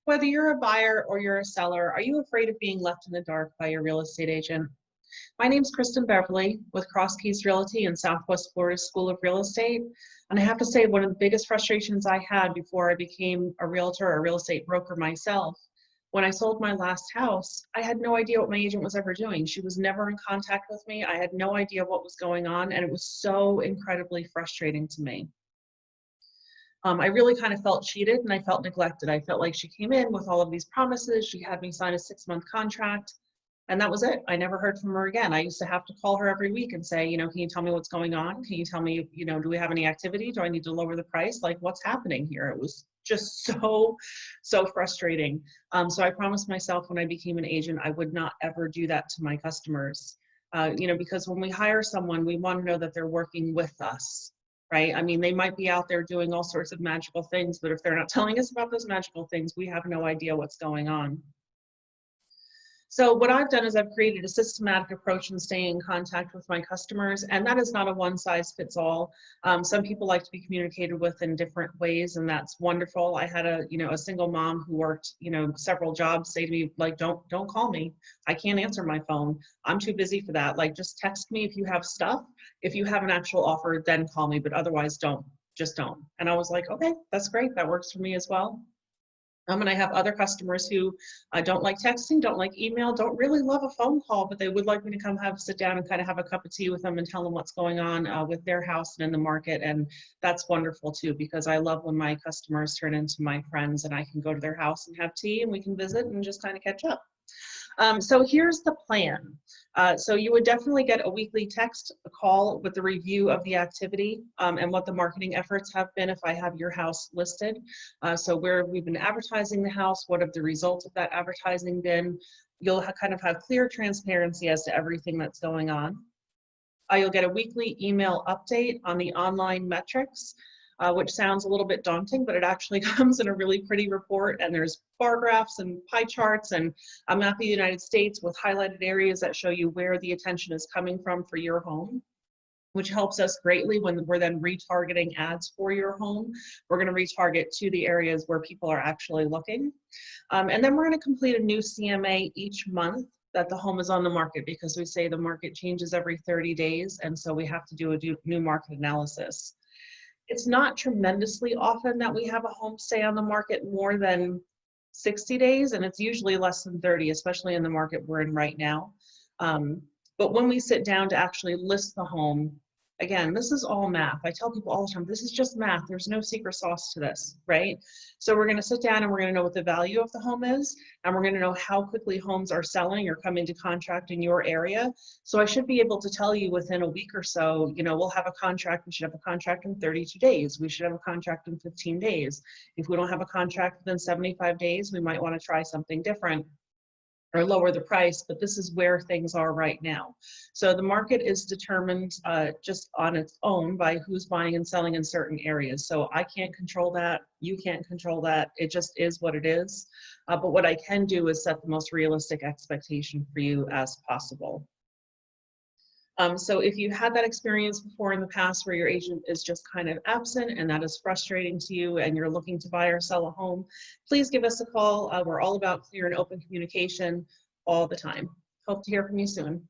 Whether you're a buyer or you're a seller, are you afraid of being left in the dark by your real estate agent? My name's Kristen Beverly with Cross Keys Realty and Southwest Florida School of Real Estate. And I have to say, one of the biggest frustrations I had before I became a realtor or a real estate broker myself, when I sold my last house, I had no idea what my agent was ever doing. She was never in contact with me. I had no idea what was going on, and it was so incredibly frustrating to me. I really kind of felt cheated and I felt neglected. I felt like she came in with all of these promises. She had me sign a 6-month contract, and that was it. I never heard from her again. I used to have to call her every week and say, can you tell me what's going on? Can you tell me, do we have any activity? Do I need to lower the price? Like, what's happening here? It was just so frustrating. So I promised myself when I became an agent, I would not ever do that to my customers. Because when we hire someone, we want to know that they're working with us. Right? I mean, they might be out there doing all sorts of magical things, but if they're not telling us about those magical things, we have no idea what's going on. So what I've done is I've created a systematic approach in staying in contact with my customers, and that is not a one-size-fits-all. Some people like to be communicated with in different ways, and that's wonderful. I had a single mom who worked, several jobs say to me, like, don't call me. I can't answer my phone. I'm too busy for that. Like, just text me if you have stuff. If you have an actual offer, then call me, but otherwise just don't. And I was like, okay, that's great. That works for me as well. And I have other customers who don't like texting, don't like email, don't really love a phone call, but they would like me to come sit down and kind of have a cup of tea with them and tell them what's going on with their house and in the market. And that's wonderful too, because I love when my customers turn into my friends and I can go to their house and have tea and we can visit and just kind of catch up. So here's the plan. So you would definitely get a weekly text, a call with the review of the activity and what the marketing efforts have been if I have your house listed. So where we've been advertising the house, what have the results of that advertising been? You'll kind of have clear transparency as to everything that's going on. You'll get a weekly email update on the online metrics. Which sounds a little bit daunting, but it actually comes in a really pretty report, and there's bar graphs and pie charts and a map of the United States with highlighted areas that show you where the attention is coming from for your home, which helps us greatly when we're then retargeting ads for your home. We're going to retarget to the areas where people are actually looking. And then we're going to complete a new CMA each month that the home is on the market, because we say the market changes every 30 days, and so we have to do a new market analysis. It's not tremendously often that we have a home stay on the market more than 60 days, and it's usually less than 30, especially in the market we're in right now. But when we sit down to actually list the home, again, this is all math. I tell people all the time, this is just math. There's no secret sauce to this, right? So we're going to sit down and we're going to know what the value of the home is, and we're going to know how quickly homes are selling or coming to contract in your area. So I should be able to tell you within a week or so, we'll have a contract. We should have a contract in 32 days. We should have a contract in 15 days. If we don't have a contract within 75 days, we might want to try something different or lower the price, but this is where things are right now. So the market is determined just on its own by who's buying and selling in certain areas. So I can't control that. You can't control that. It just is what it is. But what I can do is set the most realistic expectation for you as possible. So if you had that experience before in the past where your agent is just kind of absent and that is frustrating to you and you're looking to buy or sell a home, please give us a call. We're all about clear and open communication all the time. Hope to hear from you soon.